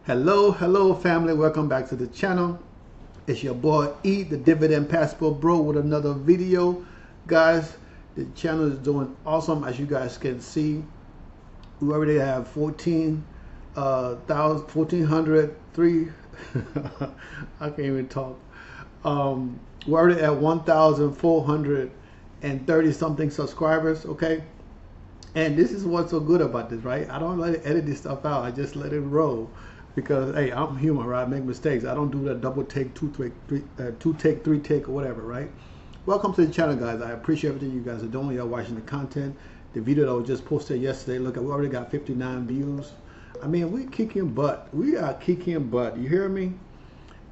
Hello family, welcome back to the channel. It's your boy E, the Dividend Passport Bro, with another video. Guys, the channel is doing awesome. As you guys can see, we already have 1403 I can't even talk. We're already at 1,430 something subscribers. Okay, and this is what's so good about this, right? I don't let it edit this stuff out. I just let it roll. Because hey, I'm human, right? I make mistakes. I don't do that double take, two take, three take, or whatever, right? Welcome to the channel, guys. I appreciate everything you guys are doing. You're watching the content. The video that was just posted yesterday. Look, we already got 59 views. I mean, we kicking butt. We are kicking butt. You hear me?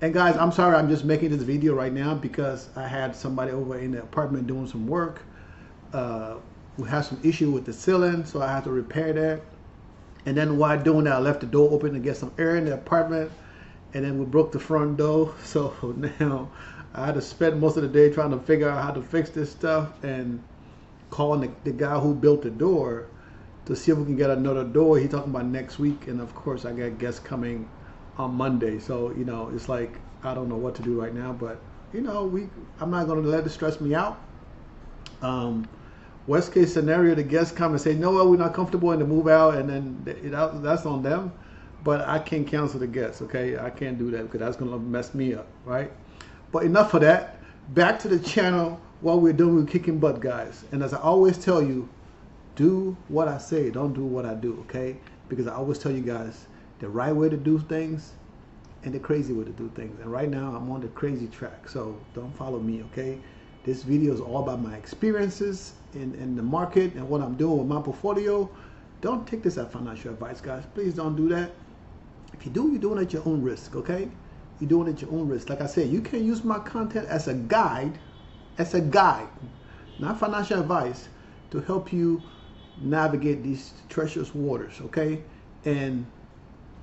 And guys, I'm sorry, I'm just making this video right now because I had somebody over in the apartment doing some work. We had some issue with the ceiling, so I had to repair that. And then while doing that, I left the door open to get some air in the apartment. And then we broke the front door. So now I had to spend most of the day trying to figure out how to fix this stuff and calling the guy who built the door to see if we can get another door. He's talking about next week. And of course, I got guests coming on Monday. So, you know, it's like, I don't know what to do right now. But, you know, I'm not going to let it stress me out. Worst case scenario, the guests come and say, no, well, we're not comfortable, and to move out, and then that's on them. But I can't cancel the guests, okay? I can't do that because that's going to mess me up, right? But enough of that. Back to the channel. What we're doing, we're kicking butt, guys. And as I always tell you, do what I say. Don't do what I do, okay? Because I always tell you guys the right way to do things and the crazy way to do things. And right now, I'm on the crazy track, so don't follow me, okay? This video is all about my experiences in the market and what I'm doing with my portfolio. Don't take this as financial advice, guys. Please don't do that. If you do, you're doing it at your own risk, okay? You're doing it at your own risk. Like I said, you can use my content as a guide, not financial advice, to help you navigate these treacherous waters, okay? And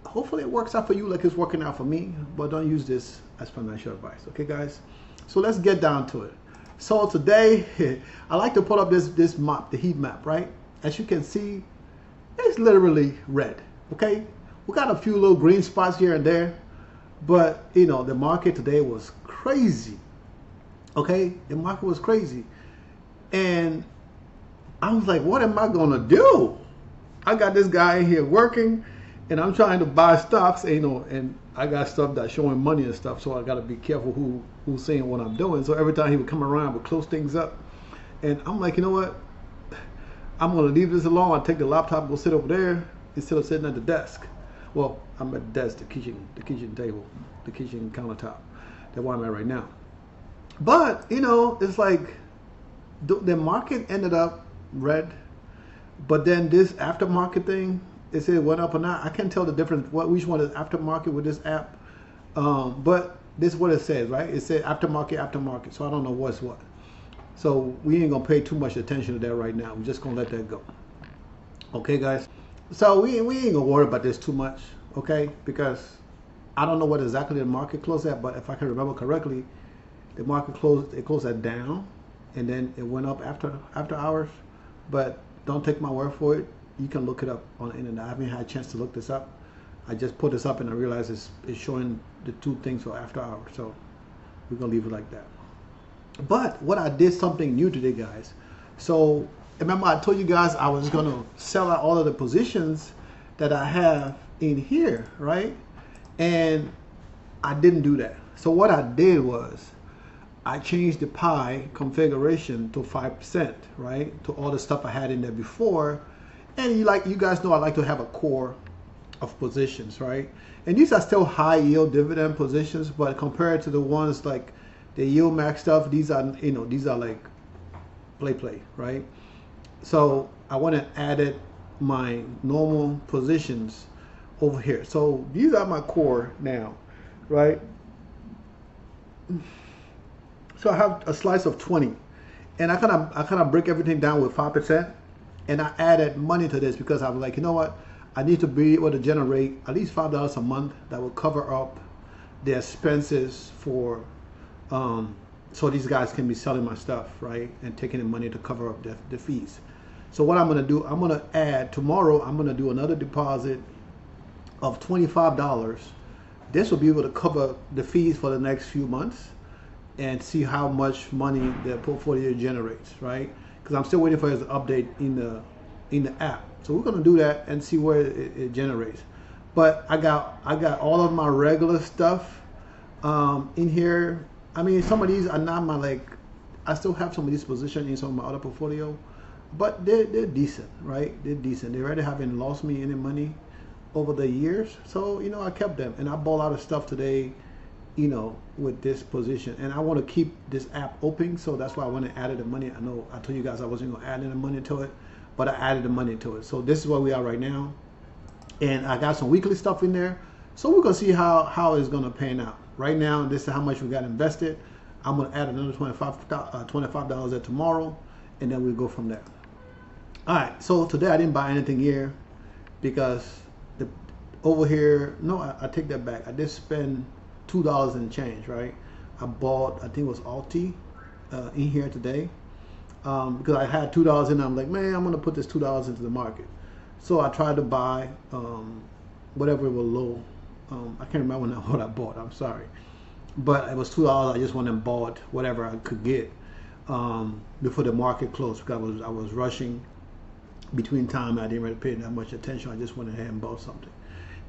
hopefully it works out for you like it's working out for me, but don't use this as financial advice, okay, guys? So let's get down to it. So today, I like to put up this map, the heat map, right? As you can see, it's literally red, okay? We got a few little green spots here and there, but, you know, the market today was crazy, okay? The market was crazy. And I was like, what am I going to do? I got this guy in here working, and I'm trying to buy stocks, you know, and I got stuff that's showing money and stuff, so I got to be careful who's saying what I'm doing. So every time he would come around, I would close things up. And I'm like, you know what? I'm going to leave this alone. I'll take the laptop, go sit over there instead of sitting at the desk. Well, I'm at the desk, the kitchen table, the kitchen countertop. That's where I'm at right now. But, you know, it's like the market ended up red, but then this aftermarket thing, it said it went up or not. I can't tell the difference which one is aftermarket with this app. But this is what it says, right? It said aftermarket. So I don't know what's what. So we ain't gonna pay too much attention to that right now. We're just gonna let that go. Okay, guys. So we ain't gonna worry about this too much, okay? Because I don't know what exactly the market closed at, but if I can remember correctly, the market closed at down, and then it went up after hours. But don't take my word for it. You can look it up on the internet. I haven't had a chance to look this up. I just put this up and I realized it's showing the two things for after hours. So we're going to leave it like that. But what I did something new today, guys. So remember I told you guys I was going to sell out all of the positions that I have in here, right? And I didn't do that. So what I did was I changed the pie configuration to 5%, right? To all the stuff I had in there before. And you guys know I like to have a core of positions, right? And these are still high yield dividend positions, but compared to the ones like the YieldMax stuff, these are, you know, these are like play, right? So I went and added my normal positions over here. So these are my core now, right? So I have a slice of 20, and I kind of break everything down with 5%. And I added money to this because I was like, you know what? I need to be able to generate at least $5 a month that will cover up the expenses for, so these guys can be selling my stuff, right? And taking the money to cover up the fees. So what I'm going to do, I'm going to add tomorrow, I'm going to do another deposit of $25, this will be able to cover the fees for the next few months and see how much money the portfolio generates, right? Because I'm still waiting for his update in the app. So we're gonna do that and see where it generates. But I got all of my regular stuff in here. I mean, some of these are not my I still have some of these positions in some of my other portfolio, but they're decent, right? They're decent. They already haven't lost me any money over the years, so I kept them, and I bought a lot of stuff today, with this position, and I want to keep this app open, so that's why I went and added the money. I know I told you guys I wasn't going to add any money to it, but I added the money to it. So this is where we are right now, and I got some weekly stuff in there, so we're going to see how it's going to pan out. Right now, this is how much we got invested. I'm going to add another $25 there tomorrow, and then we'll go from there. All right, so today I didn't buy anything here because over here, no, I take that back. I did spend $2 and change, right? I bought, I think it was Alti in here today because I had $2 in. I'm like, man, I'm gonna put this $2 into the market. So I tried to buy whatever was low. I can't remember what I bought. I'm sorry, but it was $2. I just went and bought whatever I could get before the market closed because I was rushing between time. I didn't really pay that much attention. I just went ahead and bought something.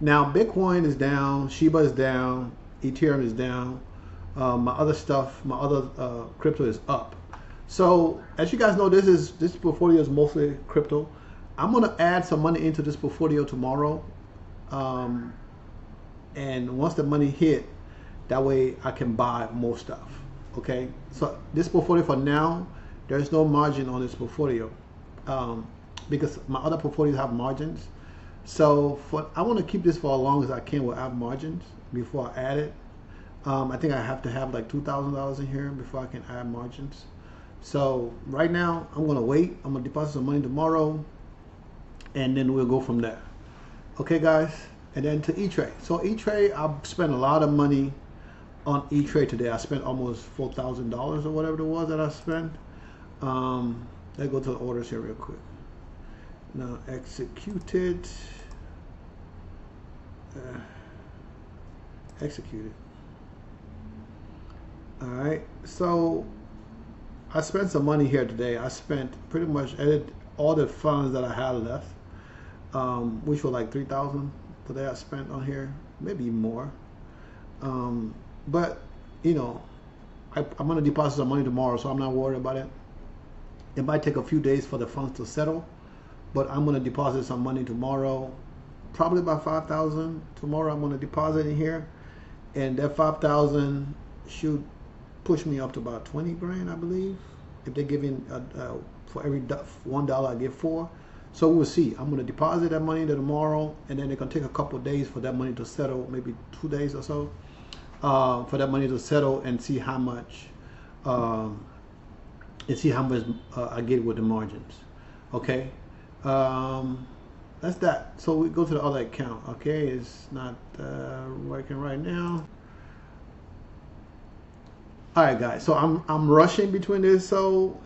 Now Bitcoin is down, Shiba is down, Ethereum is down. My other stuff, my other crypto is up. So as you guys know, this portfolio is mostly crypto. I'm gonna add some money into this portfolio tomorrow, and once the money hit, that way I can buy more stuff. Okay, so this portfolio for now, there's no margin on this portfolio because my other portfolios have margins. So I want to keep this for as long as I can without margins before I add it. I think I have to have like $2,000 in here before I can add margins. So right now I'm gonna wait. I'm gonna deposit some money tomorrow, and then we'll go from there. Okay, guys. And then to E-Trade. So E-Trade, I've spent a lot of money on E-Trade today. I spent almost $4,000 or whatever it was that I spent. Let's go to the orders here real quick. Now executed. Executed. All right, so I spent some money here today. I spent pretty much all the funds that I had left, which were like $3,000 today. I spent on here, maybe more. But I'm gonna deposit some money tomorrow, so I'm not worried about it. It might take a few days for the funds to settle, but I'm gonna deposit some money tomorrow, probably about $5,000 tomorrow. I'm gonna deposit in here, and that $5,000 should push me up to about 20 grand, I believe, if they're giving for every $1 I get 4. So we'll see. I'm gonna deposit that money tomorrow, and then it's gonna take a couple of days for that money to settle, maybe 2 days or so, for that money to settle, and see how much I get with the margins. Okay. That's that. So we go to the other account. Okay, it's not working right now. All right, guys. So I'm rushing between this. So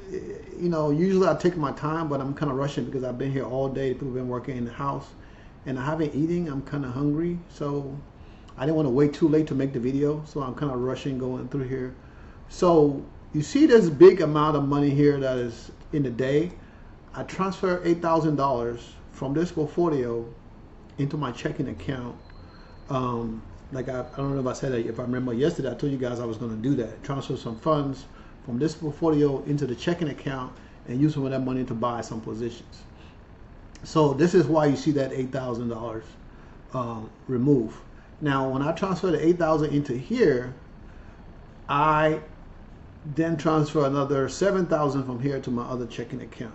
usually I take my time, but I'm kind of rushing because I've been here all day. People have been working in the house, and I haven't eaten. I'm kind of hungry, so I didn't want to wait too late to make the video. So I'm kind of rushing going through here. So you see, there's a big amount of money here that is in the day. I transferred $8,000 from this portfolio into my checking account. I don't know if I said that. If I remember yesterday, I told you guys I was going to do that. Transfer some funds from this portfolio into the checking account and use some of that money to buy some positions. So this is why you see that $8,000 removed. Now, when I transfer the $8,000 into here, I then transfer another $7,000 from here to my other checking account.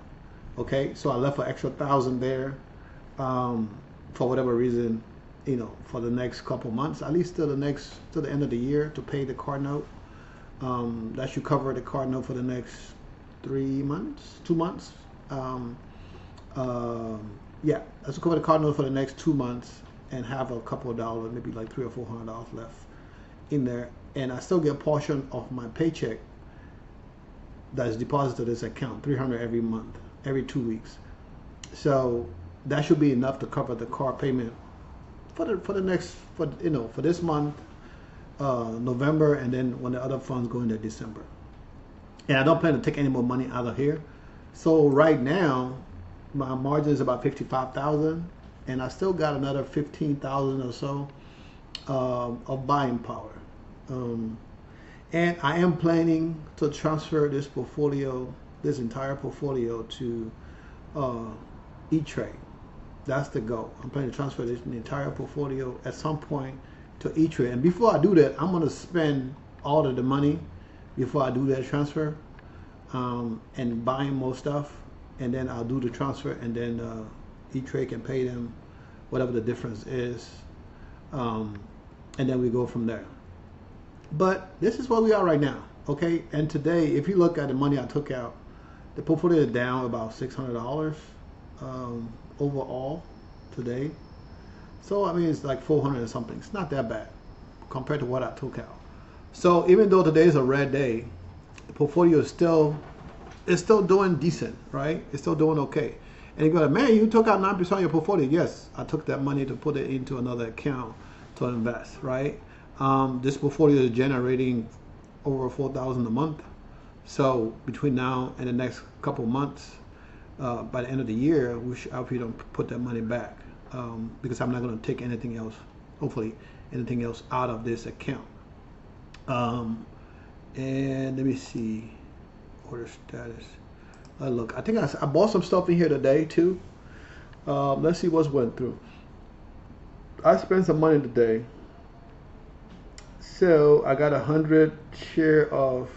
Okay, so I left an extra $1,000 there for whatever reason, for the next couple months, at least to the end of the year, to pay the card note. That should cover the card note for the next 2 months. Yeah, that should cover the card note for the next 2 months and have a couple of dollars, maybe like $300 or $400 left in there. And I still get a portion of my paycheck that is deposited to this account, $300 every month, every 2 weeks. So that should be enough to cover the car payment for this month, November, and then when the other funds go into December. And I don't plan to take any more money out of here. So right now, my margin is about 55,000, and I still got another 15,000 or so of buying power. And I am planning to transfer this entire portfolio to E-Trade. That's the goal. I'm planning to transfer the entire portfolio at some point to E-Trade. And before I do that, I'm going to spend all of the money before I do that transfer, and buying more stuff, and then I'll do the transfer, and then E-Trade can pay them whatever the difference is, and then we go from there. But this is where we are right now, okay? And today, if you look at the money I took out, the portfolio is down about $600 overall today. So I mean, it's like 400 or something. It's not that bad compared to what I took out. So even though today is a red day, the portfolio is still doing decent, right? It's still doing okay. And you go, man, you took out 9% of your portfolio. Yes, I took that money to put it into another account to invest, right? This portfolio is generating over $4,000 a month. So between now and the next couple months, by the end of the year, I hope you don't put that money back, because I'm not going to take anything else, hopefully anything else out of this account. And let me see, order status. Look, I think I bought some stuff in here today too. Let's see what's went through. I spent some money today. So I got 100 share of,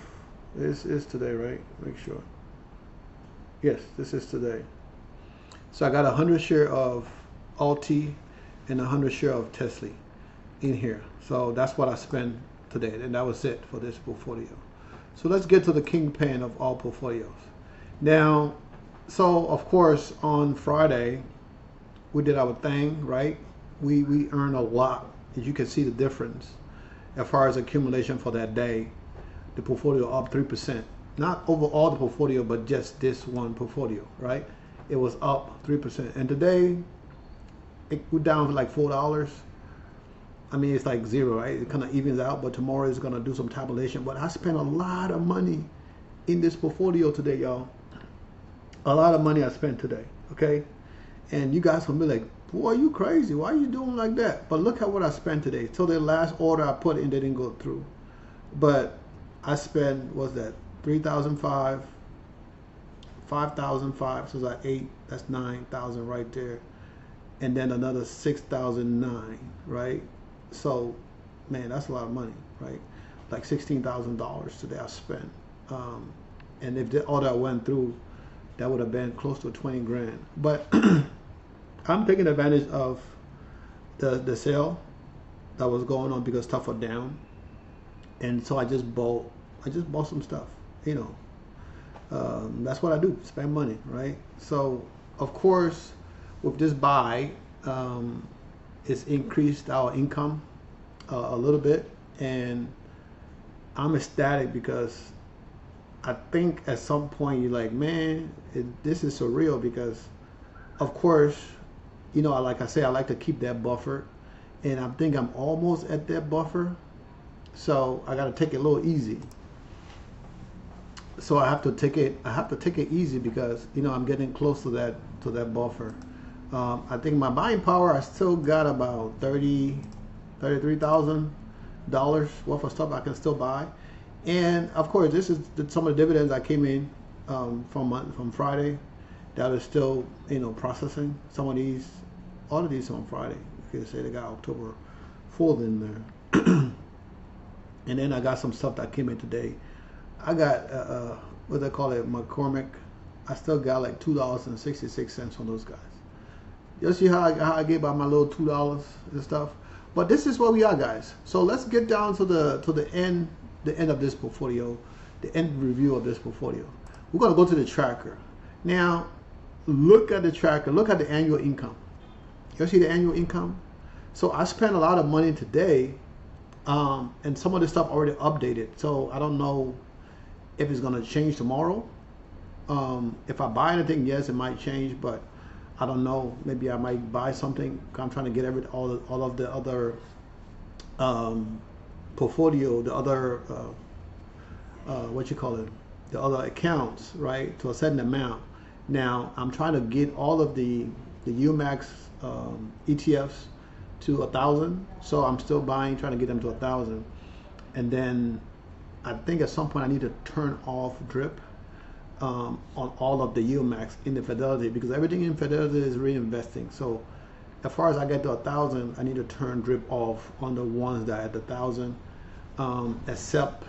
this is today, right? Make sure. Yes, this is today. So I got 100 share of Alti and 100 share of Tesla in here. So that's what I spent today, and that was it for this portfolio. So let's get to the kingpin of all portfolios. Now, so of course on Friday we did our thing, right? We earned a lot. As you can see the difference as far as accumulation for that day. The portfolio up 3%. Not over all the portfolio, but just this one portfolio, right? It was up 3%. And today it went down for like $4. I mean, it's like zero, right? It kind of evens out, but tomorrow is going to do some tabulation. But I spent a lot of money in this portfolio today, y'all. A lot of money I spent today, okay? And you guys will be like, boy, you crazy. Why are you doing like that? But look at what I spent today. So the last order I put in, they didn't go through. But I spent, what's that? 3,005, 5,005, so that's 8, that's 9,000 right there. And then another 6,009, right? So, man, that's a lot of money, right? Like $16,000 today I spent. And if the order went through, that would have been close to 20 grand. But I'm taking advantage of the sale that was going on because stuff was down. And so I just bought some stuff, you know. That's what I do, spend money, right? So, of course, with this buy, it's increased our income a little bit, and I'm ecstatic because I think at some point you're like, man, this is surreal because, of course, you know, like I say, I like to keep that buffer, and I think I'm almost at that buffer, so I got to take it a little easy. So I have to take it easy because, you know, I'm getting close to that buffer. I think my buying power, I still got about $33,000 worth of stuff I can still buy. And of course, this is some of the dividends I came in from Friday that are still, you know, processing. Some of these, all of these on Friday. You can say they got October 4th in there. And then I got some stuff that came in today. I got what they call it, McCormick. I still got like $2.66 on those guys. You see how I gave out my little $2 and stuff. But this is where we are, guys. So let's get down to the end of this portfolio, the end review of this portfolio. We're gonna go to the tracker. Now, look at the tracker. Look at the annual income. You see the annual income? So I spent a lot of money today, and some of this stuff already updated. So I don't know if it's gonna change tomorrow. If I buy anything, yes, it might change, but I don't know. Maybe I might buy something. I'm trying to get all of the other portfolio, the other what you call it, the other accounts, right, to a certain amount. Now I'm trying to get all of the YieldMax ETFs to 1,000. So I'm still buying, trying to get them to 1,000, and then I think at some point I need to turn off drip on all of the YieldMax in the Fidelity, because everything in Fidelity is reinvesting. So as far as I get to 1,000, I need to turn drip off on the ones that are at 1,000, except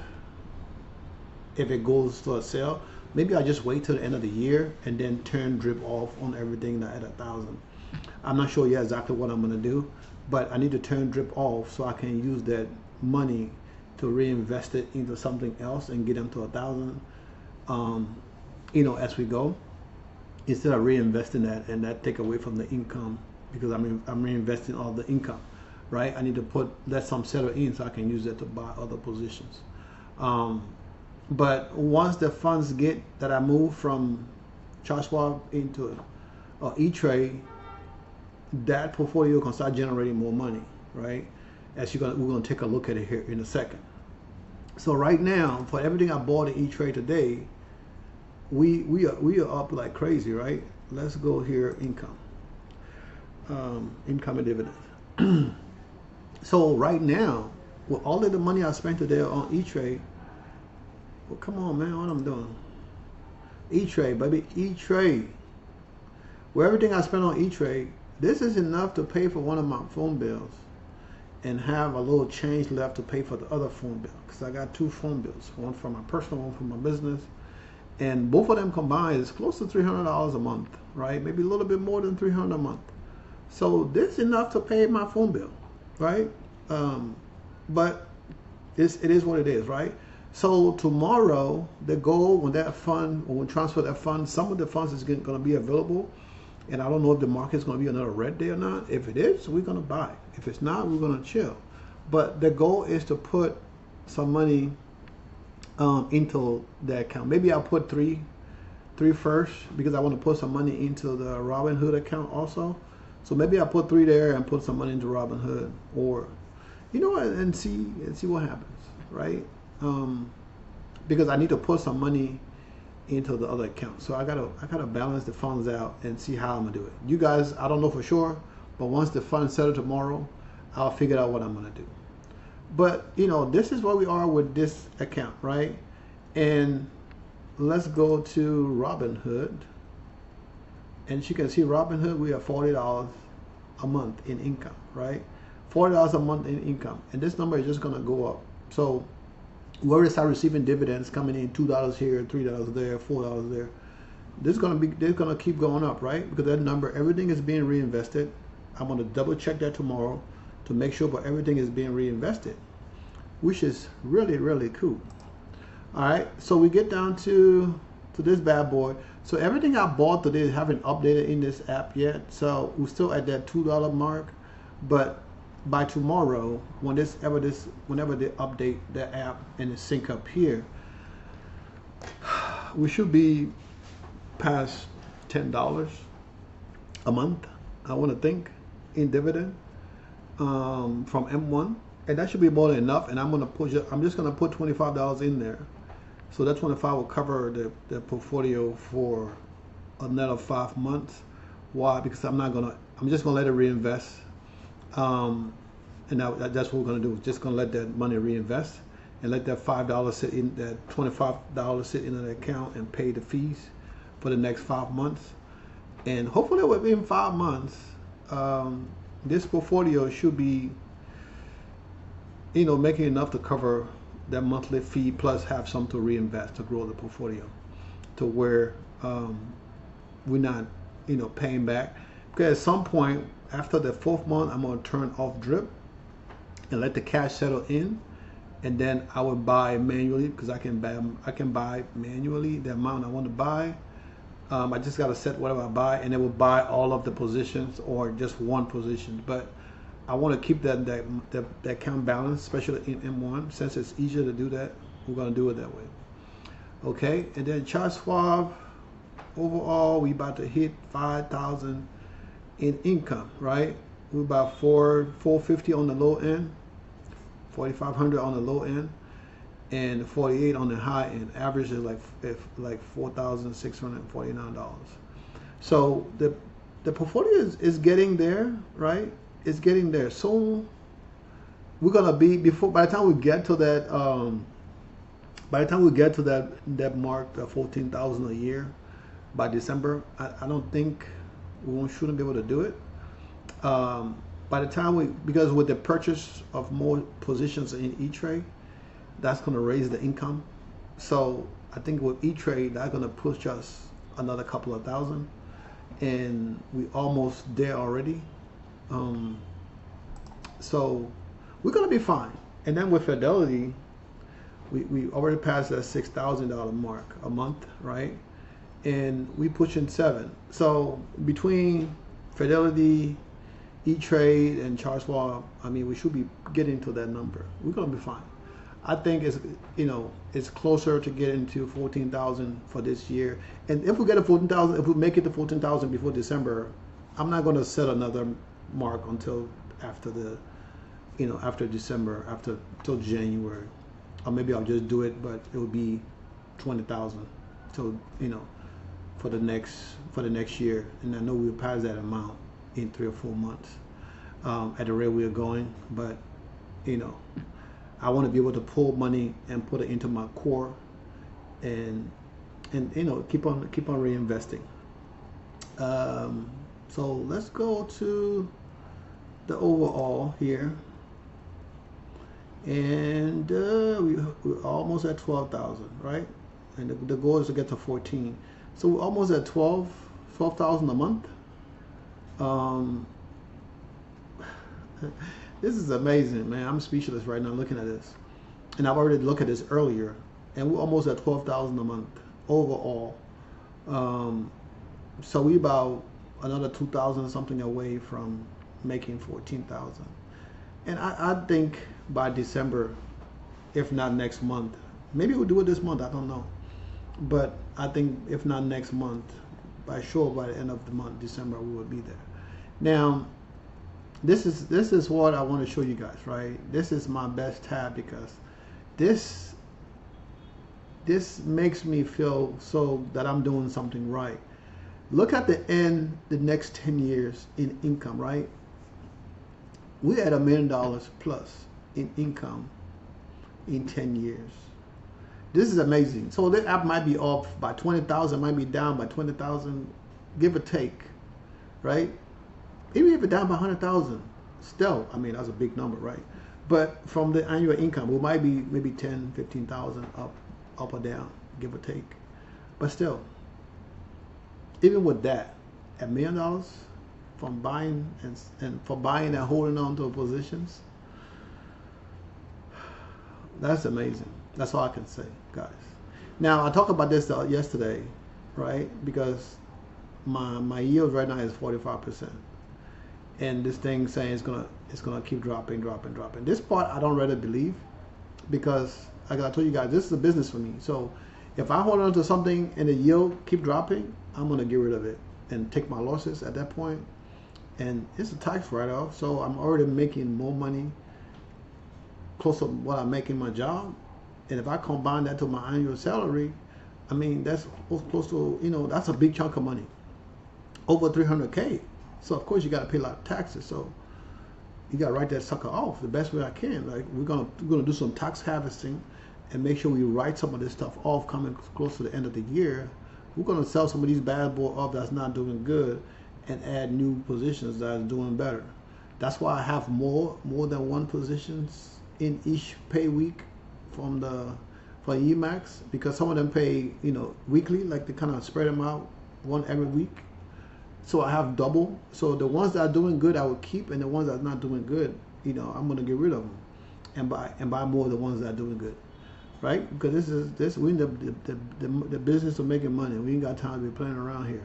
if it goes to a sale. Maybe I just wait till the end of the year and then turn drip off on everything that at 1,000. I'm not sure yet exactly what I'm going to do, but I need to turn drip off so I can use that money to reinvest it into something else and get them to 1,000, you know, as we go, instead of reinvesting that and that take away from the income, because I'm reinvesting all the income, right? I need to let some settle in so I can use that to buy other positions. But once the funds get that I move from Charles Schwab into E-Trade, that portfolio can start generating more money, right? We're gonna take a look at it here in a second. So right now, for everything I bought in E-Trade today, we are up like crazy, right? Let's go here, income and dividends. So right now, with all of the money I spent today on E-Trade, well, come on, man, what I'm doing? E-Trade, baby, E-Trade. With everything I spent on E-Trade, this is enough to pay for one of my phone bills and have a little change left to pay for the other phone bill, because I got two phone bills, one for my personal, one for my business, and both of them combined is close to $300 a month, right? Maybe a little bit more than $300 a month. So this is enough to pay my phone bill, right? But it is what it is, right? So tomorrow, the goal when we transfer that fund, some of the funds is going to be available, and I don't know if the market is going to be another red day or not. If it is, we're going to buy. If it's not, we're going to chill. But the goal is to put some money into the account. Maybe I'll put three first, because I want to put some money into the Robinhood account also. So maybe I'll put 3 there and put some money into Robinhood, or you know, and see what happens, right? Because I need to put some money into the other account. So I gotta balance the funds out and see how I'm gonna do it. You guys, I don't know for sure, but once the funds settle tomorrow, I'll figure out what I'm gonna do. But you know, this is where we are with this account, right? And let's go to Robinhood, and you can see Robinhood, we have $40 a month in income, right? $40 a month in income, and this number is just gonna go up. So we already start receiving dividends coming in, $2 here, $3 there, $4 there. They're gonna keep going up, right? Because that number, everything is being reinvested. I'm gonna double check that tomorrow to make sure, but everything is being reinvested, which is really, really cool. All right, so we get down to this bad boy. So everything I bought today haven't updated in this app yet. So we're still at that $2 mark, but by tomorrow, whenever they update the app and it sync up here, we should be past $10 a month, I want to think, in dividend from M1, and that should be more than enough. And I'm just gonna put $25 in there, so that 25 will cover the portfolio for another 5 months. Why? Because I'm just gonna let it reinvest. And that's what we're going to do. Just going to let that money reinvest and let that $5 sit in, that $25 sit in an account and pay the fees for the next 5 months. And hopefully within 5 months, this portfolio should be, you know, making enough to cover that monthly fee, plus have some to reinvest to grow the portfolio to where we're not, you know, paying back. Because at some point after the 4th month, I'm going to turn off drip and let the cash settle in, and then I would buy manually, because I can buy manually the amount I want to buy. I just got to set whatever I buy, and it will buy all of the positions or just one position. But I want to keep that account balance, especially in M1, since it's easier to do that. We're going to do it that way. Okay, and then Charles Schwab, overall we about to hit 5,000 in income, right? We're about 450 on the low end, 4,500 on the low end, and 48 on the high end. Average is like $4,649. So the portfolio is getting there, right? It's getting there. So we're gonna be by the time we get to that that mark, 14,000 a year by December. I don't think shouldn't be able to do it. By the time because with the purchase of more positions in E-Trade, that's going to raise the income. So I think with E-Trade, that's going to push us another couple of thousand, and we almost there already. So we're going to be fine. And then with Fidelity, we already passed that $6,000 mark a month, right? And we pushing 7. So between Fidelity, E-Trade, and Charles Schwab, I mean, we should be getting to that number. We're going to be fine. I think it's closer to getting to 14,000 for this year. And if we get to 14,000, if we make it to 14,000 before December, I'm not going to set another mark until after after December, till January, or maybe I'll just do it, but it will be 20,000 till for the next year, and I know we'll pass that amount in 3 or 4 months at the rate we are going. But I want to be able to pull money and put it into my core, and keep on reinvesting. So let's go to the overall here, and we're almost at 12,000, right? And the goal is to get to 14. So we're almost at 12,000 a month. This is amazing, man. I'm speechless right now looking at this. And I've already looked at this earlier, and we're almost at 12,000 a month overall. So we about another 2,000 something away from making 14,000. And I think by December, if not next month, maybe we'll do it this month, I don't know. But I think if not next month, by the end of the month, December, we will be there. Now, this is what I want to show you guys, right? This is my best tab, because this makes me feel so that I'm doing something right. Look at the next 10 years in income, right? We're at $1 million plus in income in 10 years. This is amazing. So the app might be off by 20,000, might be down by 20,000, give or take, right? Even if it's down by 100,000, still, I mean, that's a big number, right? But from the annual income, we might be maybe 10, 15,000 up or down, give or take. But still, even with that, $1 million from buying and holding on to positions, that's amazing. That's all I can say, guys. Now, I talked about this yesterday, right? Because my yield right now is 45%, and this thing saying it's gonna keep dropping. This part I don't really believe, because like I told you guys, this is a business for me. So if I hold on to something and the yield keep dropping, I'm gonna get rid of it and take my losses at that point. And it's a tax write-off, so I'm already making more money, close to what I make in my job. And if I combine that to my annual salary, I mean, that's close to, that's a big chunk of money, over 300K. So of course you got to pay a lot of taxes. So you got to write that sucker off the best way I can. Like we're gonna do some tax harvesting and make sure we write some of this stuff off coming close to the end of the year. We're gonna sell some of these bad boy off that's not doing good, and add new positions that are doing better. That's why I have more than one positions in each pay week from for YieldMax, because some of them pay weekly, like they kind of spread them out one every week. So I have double. So the ones that are doing good I will keep, and the ones that are not doing good, I'm gonna get rid of them and buy more of the ones that are doing good, right? Because we're in the business of making money. We ain't got time to be playing around here,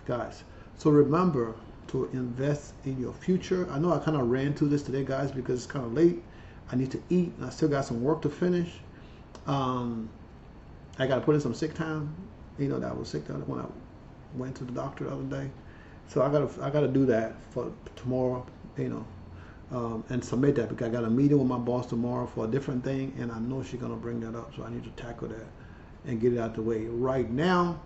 guys. So remember to invest in your future. I know I kind of ran through this today, guys, because it's kind of late. I need to eat, and I still got some work to finish. I got to put in some sick time. That was sick time when I went to the doctor the other day. So I gotta do that for tomorrow, and submit that, because I got a meeting with my boss tomorrow for a different thing, and I know she's gonna bring that up, so I need to tackle that and get it out the way. Right now,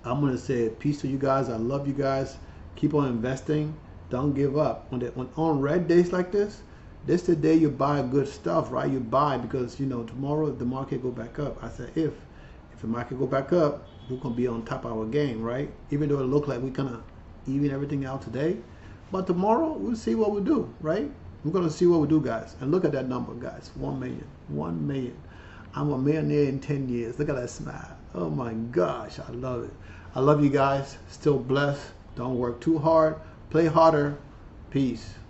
I'm gonna say peace to you guys. I love you guys. Keep on investing. Don't give up. When on red days like this is the day you buy good stuff, right? You buy because tomorrow if the market go back up. I said if the market go back up, we're gonna be on top of our game, right? Even though it look like we're gonna even everything out today, but tomorrow we'll see what we do, right? We're gonna see what we do, guys. And look at that number, guys. 1 million. 1 million. I'm a millionaire in 10 years. Look at that smile. Oh my gosh, I love it. I love you guys. Still blessed. Don't work too hard. Play harder. Peace.